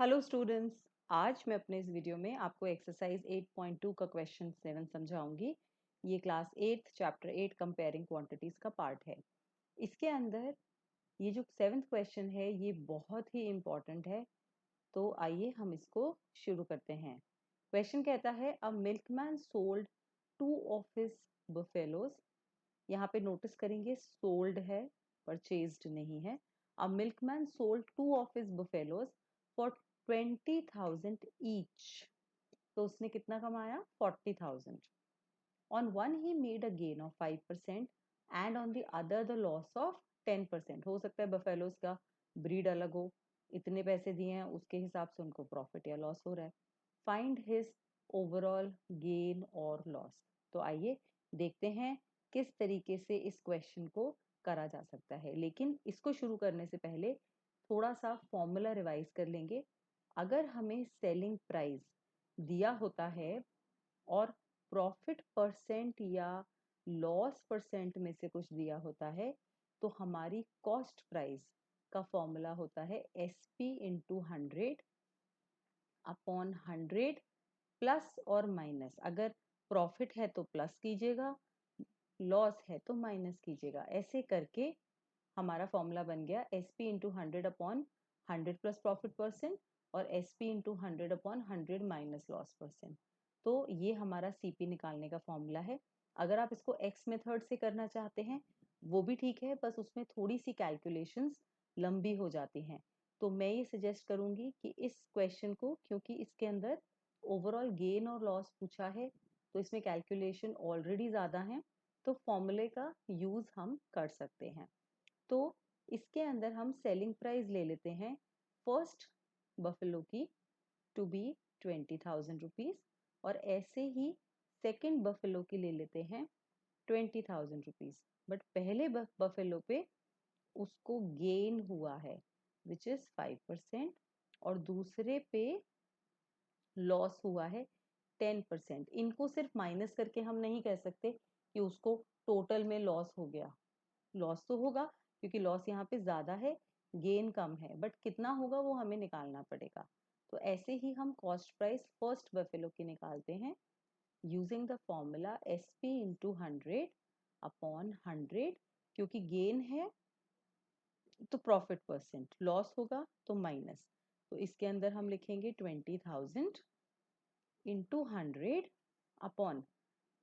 Hello students, आज मैं अपने इस वीडियो में आपको एक्सरसाइज 8.2 का क्वेश्चन 7 समझाऊंगी। ये क्लास 8 चैप्टर 8 कंपेयरिंग क्वांटिटीज का पार्ट है। इसके अंदर ये जो 7th क्वेश्चन है ये बहुत ही इम्पोर्टेंट है। तो आइए हम इसको शुरू करते हैं। क्वेश्चन कहता है a milkman sold 2 of his buffaloes. यहाँ पे नोटिस करेंगे सोल्ड है, परचेज्ड नहीं है। A milkman sold 2 of his buffaloes for 20,000 each. तो उसने कितना कमाया? 40,000। On one he made a gain of 5% and on the other the loss of 10%। हो सकता है बफेलोज का ब्रीड अलग हो, इतने पैसे दिए हैं उसके हिसाब से उनको प्रॉफिट या लॉस हो रहा है। फाइंड हिज ओवरऑल गेन और लॉस। तो आइए देखते हैं किस तरीके से इस क्वेश्चन को करा जा सकता है। लेकिन इसको शुरू करने से पहले थोड़ा सा फॉर्मूला रिवाइज कर लेंगे। अगर हमें सेलिंग प्राइस दिया होता है और प्रॉफिट परसेंट या लॉस परसेंट में से कुछ दिया होता है तो हमारी कॉस्ट प्राइस का फॉर्मूला होता है SP इंटू 100 अपॉन 100 प्लस और माइनस। अगर प्रॉफिट है तो प्लस कीजिएगा, लॉस है तो माइनस कीजिएगा। ऐसे करके हमारा फॉर्मूला बन गया SP into 100 upon 100 plus profit percent और SP into 100 upon 100 minus loss percent. तो ये हमारा CP निकालने का फॉर्मूला है। अगर आप इसको X मेथड से करना चाहते हैं वो भी ठीक है, बस उसमें थोड़ी सी कैलकुलेशंस लंबी हो जाती हैं। तो मैं ये सजेस्ट करूंगी कि इस क्वेश्चन को, क्योंकि इसके अंदर ओवरऑल गेन और लॉस पूछा है तो इसमें कैलकुलेशन ऑलरेडी ज़्यादा है, तो फॉर्मूले का यूज़ हम कर सकते हैं। तो इसके अंदर हम सेलिंग प्राइस ले लेते हैं फर्स्ट बफेलो की टू बी 20,000 रुपीज और ऐसे ही सेकंड बफेलो की ले लेते हैं 20,000 रुपीज। बट पहले बफेलो पे उसको गेन हुआ है विच इज 5% और दूसरे पे लॉस हुआ है 10%। इनको सिर्फ माइनस करके हम नहीं कह सकते कि उसको टोटल में लॉस हो गया। लॉस तो होगा क्योंकि लॉस यहाँ पे ज्यादा है, गेन कम है, बट कितना होगा वो हमें निकालना पड़ेगा। तो ऐसे ही हम कॉस्ट प्राइस फर्स्ट बफेलो की निकालते हैं using the formula SP into 100 upon 100। क्योंकि गेन है तो प्रॉफिट परसेंट, लॉस होगा तो माइनस। तो इसके अंदर हम लिखेंगे 20,000 इंटू 100 अपॉन,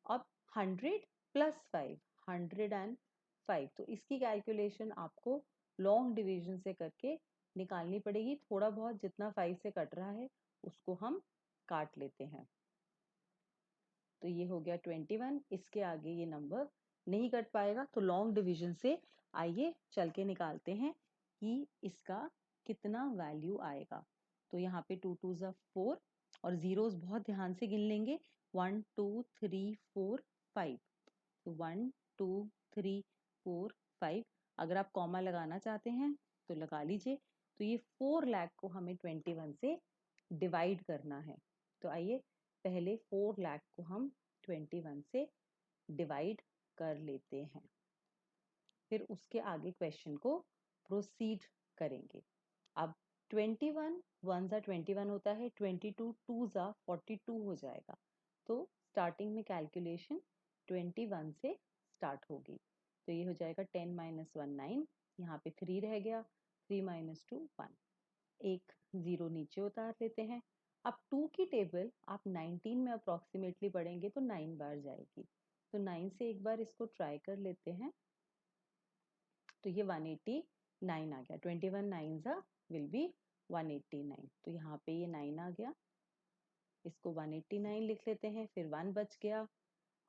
अब 100 प्लस 5, 105। तो इसकी कैलकुलेशन आपको लॉन्ग डिवीजन से करके निकालनी पड़ेगी। थोड़ा बहुत जितना 5 से कट रहा है उसको हम काट लेते हैं। तो ये हो गया 21। इसके आगे ये नंबर नहीं कट पाएगा तो लॉन्ग डिवीजन से आइए चल के निकालते हैं कि इसका कितना वैल्यू आएगा। तो यहाँ पे 2 2 ज़ा 4 और जीरोस बहुत ध्यान से गिन लेंगे। 1 2 3 4 5। तो 1 2 3 4 5। अगर आप कॉमा लगाना चाहते हैं तो लगा लीजिए। तो ये 4 लाख को हमें 21 से डिवाइड करना है। तो आइए पहले 4 लाख को हम 21 से डिवाइड कर लेते हैं, फिर उसके आगे क्वेश्चन को प्रोसीड करेंगे। अब 21 1 ज़ा 21 होता है, 22 2 ज़ा 42 हो जाएगा। तो स्टार्टिंग में कैलकुलेशन 21 से स्टार्ट होगी। तो ये हो जाएगा 10 माइनस 1 9, यहाँ पे 3 रह गया, 3 माइनस 2 1, एक जीरो नीचे उतार लेते हैं। अब 2 की टेबल आप 19 में अप्रोक्सीमेटली पढ़ेंगे तो 9 बार जाएगी। तो 9 से एक बार इसको ट्राई कर लेते हैं। तो ये 189 आ गया। 21 9 ज़ा विल बी 189। तो यहाँ पे ये 9 आ गया, इसको 189 लिख लेते हैं, फिर 1 बच गया।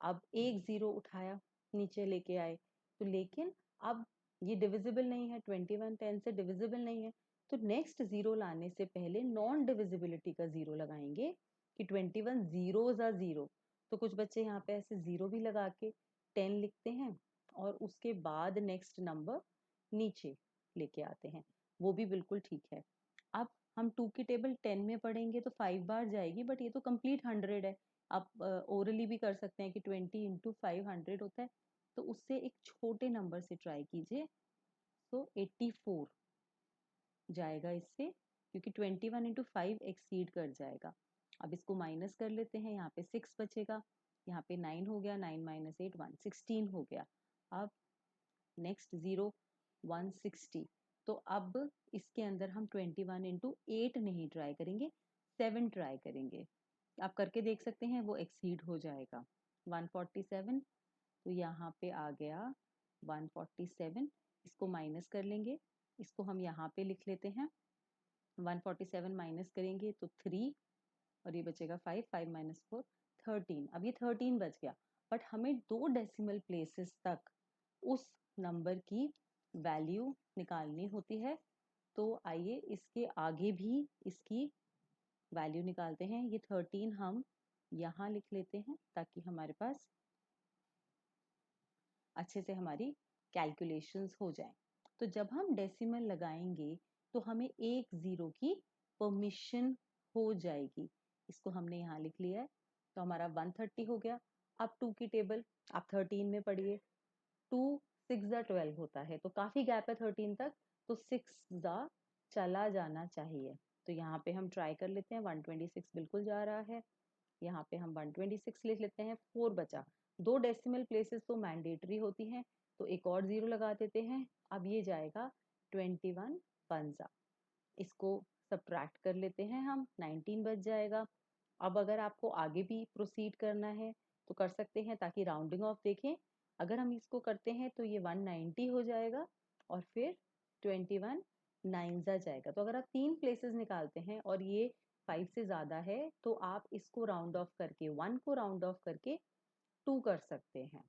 अब एक जीरो उठाया नीचे लेके आए, तो लेकिन अब ये डिविजिबल नहीं है, 21 10 से डिविजिबल नहीं है। तो नेक्स्ट जीरो लाने से पहले नॉन डिविजिबिलिटी का जीरो लगाएंगे कि 21 जीरो ज़ा जीरो। तो कुछ बच्चे यहाँ पे ऐसे जीरो भी लगा के 10 लिखते हैं और उसके बाद नेक्स्ट नंबर नीचे लेके आते हैं, वो भी बिल्कुल ठीक है। अब हम 2 की टेबल 10 में पढ़ेंगे तो 5 बार जाएगी, बट ये तो कंप्लीट 100 है। आप ओरली भी कर सकते हैं कि 20 इंटू 500 होता है। तो उससे एक छोटे नंबर से ट्राई कीजिए। तो 84 जाएगा इससे क्योंकि 21 इंटू 5 एक्सीड कर जाएगा। अब इसको माइनस कर लेते हैं, यहाँ पे 6 बचेगा, यहाँ पे 9 हो गया, 9 माइनस 8 1, 16 हो गया। अब नेक्स्ट 0 160, तो अब इसके अंदर हम 21 इंटू 8 नहीं ट्राई करेंगे, 7 ट्राई करेंगे। आप करके देख सकते हैं, वो एक्सीड हो जाएगा। 147, तो यहाँ पे आ गया 147, इसको माइनस कर लेंगे, इसको हम यहाँ पे लिख लेते हैं। 147 माइनस करेंगे तो 3 और ये बचेगा 5, 5 माइनस 4 13। अब ये 13 बच गया, बट हमें 2 डेसिमल प्लेसेस तक उस नंबर की वैल्यू निकालनी होती है। तो आइए इसके आगे भी इसकी वैल्यू निकालते हैं। ये 13 हम यहाँ लिख लेते हैं ताकि हमारे पास अच्छे से हमारी कैलकुलेशंस हो जाएं। तो जब हम डेसिमल लगाएंगे तो हमें एक ज़ीरो की परमिशन हो जाएगी। इसको हमने यहाँ लिख लिया है, तो हमारा 130 हो गया। अब 2 की टेबल आप 13 में पढ़िए, 2 6 ज़ा 12 होता है, तो काफ़ी गैप है 13 तक, तो 6 ज़ा चला जाना चाहिए। तो यहाँ पे हम ट्राई कर लेते हैं, 126 बिल्कुल जा रहा है, यहाँ पे हम 126 लिख लेते हैं, 4 बचा। 2 डेसिमल प्लेसेस तो मैंडेटरी होती हैं, तो एक और ज़ीरो लगा देते हैं। अब ये जाएगा 21 पंजा, इसको सब्ट्रैक्ट कर लेते हैं हम, 19 बच जाएगा। अब अगर आपको आगे भी प्रोसीड करना है तो कर सकते हैं, ताकि राउंडिंग ऑफ देखें। अगर हम इसको करते हैं तो ये 190 हो जाएगा और फिर 21 9 जाएगा। तो अगर आप 3 प्लेसेस निकालते हैं और ये 5 से ज़्यादा है तो आप इसको राउंड ऑफ करके 1 को राउंड ऑफ करके 2 कर सकते हैं।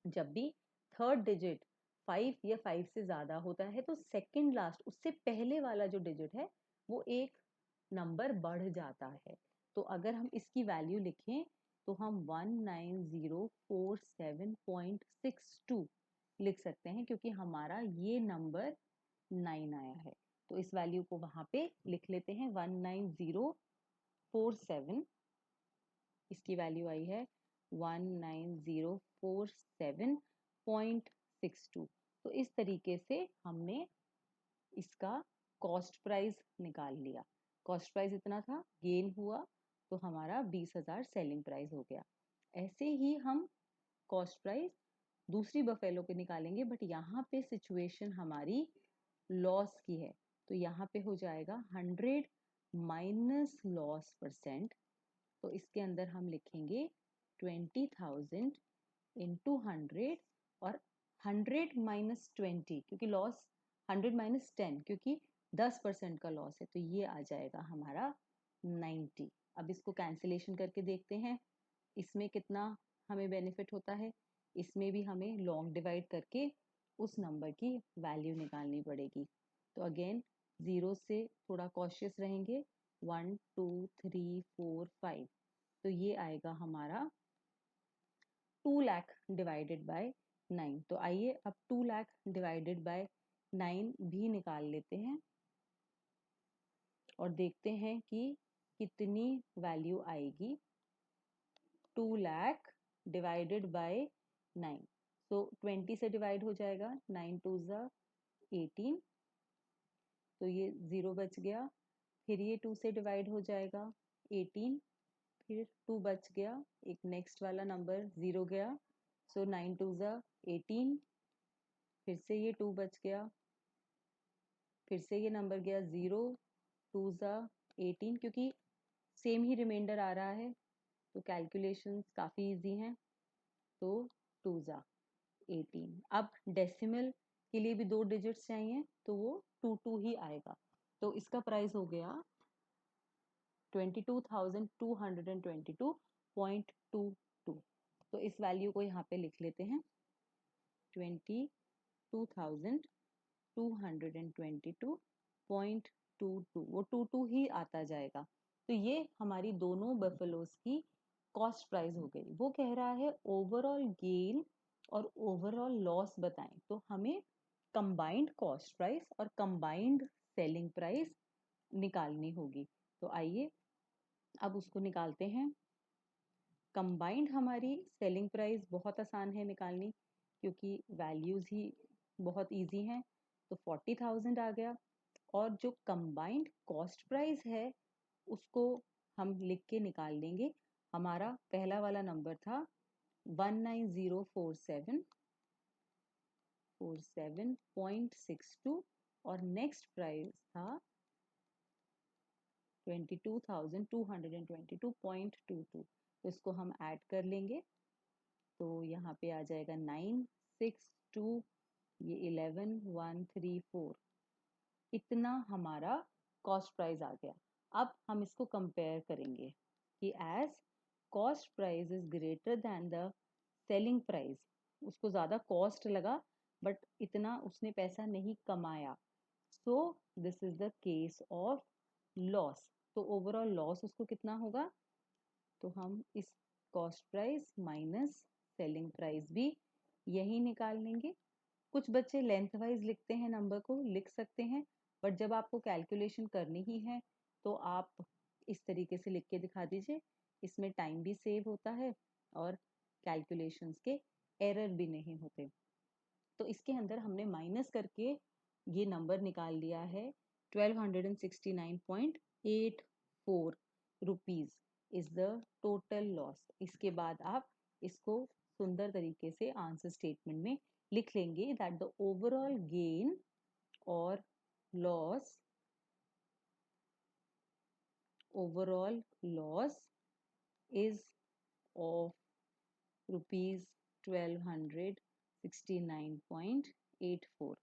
जब भी थर्ड डिजिट 5 या 5 से ज़्यादा होता है तो सेकंड लास्ट उससे पहले वाला जो डिजिट है वो एक नंबर बढ़ जाता है। तो अगर हम इसकी वैल्यू लिखें तो हम 19047.62 लिख सकते हैं, क्योंकि हमारा ये नंबर 9 आया है। तो इस वैल्यू को वहां पे लिख लेते हैं, 19047, इसकी वैल्यू आई है 19047.62। तो इस तरीके से हमने इसका कॉस्ट प्राइस निकाल लिया। कॉस्ट प्राइस इतना था, गेन हुआ तो हमारा 20,000 सेलिंग प्राइस हो गया। ऐसे ही हम कॉस्ट प्राइस दूसरी बफेलो पे निकालेंगे, बट यहाँ पे सिचुएशन हमारी लॉस की है, तो यहाँ पे हो जाएगा 100 माइनस लॉस परसेंट। तो इसके अंदर हम लिखेंगे 20,000 इंटू 100 और 100 माइनस 20, क्योंकि लॉस 100 माइनस 10, क्योंकि 10% का लॉस है, तो ये आ जाएगा हमारा 90। अब इसको कैंसिलेशन करके देखते हैं, इसमें कितना हमें बेनिफिट होता है। इसमें भी हमें लॉन्ग डिवाइड करके उस नंबर की वैल्यू निकालनी पड़ेगी। तो अगेन ज़ीरो से थोड़ा कॉशियस रहेंगे, 1 2 3 4 5, तो ये आएगा हमारा 2 लाख डिवाइडेड बाय 9। तो आइए अब 2 लाख डिवाइडेड बाय 9 भी निकाल लेते हैं और देखते हैं कि कितनी वैल्यू आएगी। 2 लाख डिवाइडेड बाय 9, तो 20 से डिवाइड हो जाएगा, 9 2 ज़ा 18, तो ये 0 बच गया। फिर ये 2 से डिवाइड हो जाएगा, 18, फिर 2 बच गया, एक नेक्स्ट वाला नंबर 0 गया, सो 9 2 ज़ा 18, फिर से ये 2 बच गया, फिर से ये नंबर गया 0 2 ज़ा 18, क्योंकि सेम ही रिमाइंडर आ रहा है तो कैलकुलेशंस काफ़ी इजी हैं। तो 2 ज़ा 18। अब डेसिमल के लिए भी 2 डिजिट्स चाहिए, तो वो 2 2 ही आएगा। तो इसका प्राइस हो गया 22,222.22। तो इस वैल्यू को यहाँ पे लिख लेते हैं, 22,222.22, वो 22 ही आता जाएगा। तो ये हमारी दोनों बफेलोज की कॉस्ट प्राइस हो गई। वो कह रहा है ओवरऑल गेन और ओवरऑल लॉस बताएं, तो हमें कंबाइंड कॉस्ट प्राइस और कंबाइंड सेलिंग प्राइस निकालनी होगी। तो आइए अब उसको निकालते हैं। कंबाइंड हमारी सेलिंग प्राइस बहुत आसान है निकालनी, क्योंकि वैल्यूज़ ही बहुत इजी हैं। तो 40,000 आ गया और जो कंबाइंड कॉस्ट प्राइस है उसको हम लिख के निकाल लेंगे। हमारा पहला वाला नंबर था 19047.62 और नेक्स्ट प्राइस था 22,222.22। तो इसको हम ऐड कर लेंगे। तो यहाँ पे आ जाएगा 962, ये 11,134, इतना हमारा कॉस्ट प्राइस आ गया। अब हम इसको कंपेयर करेंगे कि as cost price is greater than the selling price, उसको ज़्यादा कॉस्ट लगा बट इतना उसने पैसा नहीं कमाया, so this is the case of loss. तो ओवरऑल लॉस उसको कितना होगा, तो हम इस cost price minus selling price भी यही निकाल लेंगे। कुछ बच्चे लेंथ वाइज लिखते हैं, नंबर को लिख सकते हैं, बट जब आपको कैलकुलेशन करनी ही है तो आप इस तरीके से लिख के दिखा दीजिए। इसमें टाइम भी सेव होता है और कैलकुलेशंस के एरर भी नहीं होते। तो इसके अंदर हमने माइनस करके ये नंबर निकाल लिया है 1269.84 rupees is the total loss. इसके बाद आप इसको सुंदर तरीके से आंसर स्टेटमेंट में लिख लेंगे दैट द ओवरऑल गेन और लॉस is of rupees 1269.84।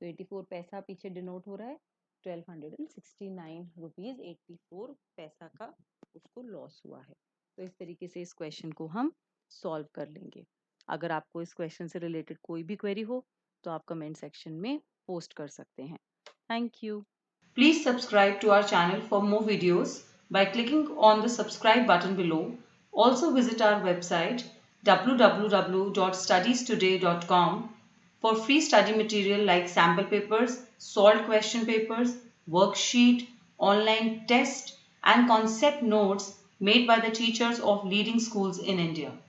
तो 84 पैसा पीछे डिनोट हो रहा है, 1269 रुपीज 84 पैसा का उसको लॉस हुआ है। तो इस तरीके से इस क्वेश्चन को हम सॉल्व कर लेंगे। अगर आपको इस क्वेश्चन से रिलेटेड कोई भी क्वेरी हो तो आप कमेंट सेक्शन में पोस्ट कर सकते हैं। Thank you. Please subscribe to our channel for more videos by clicking on the subscribe button below. Also visit our website www.studiestoday.com for free study material like sample papers, solved question papers, worksheet, online test and concept notes made by the teachers of leading schools in India.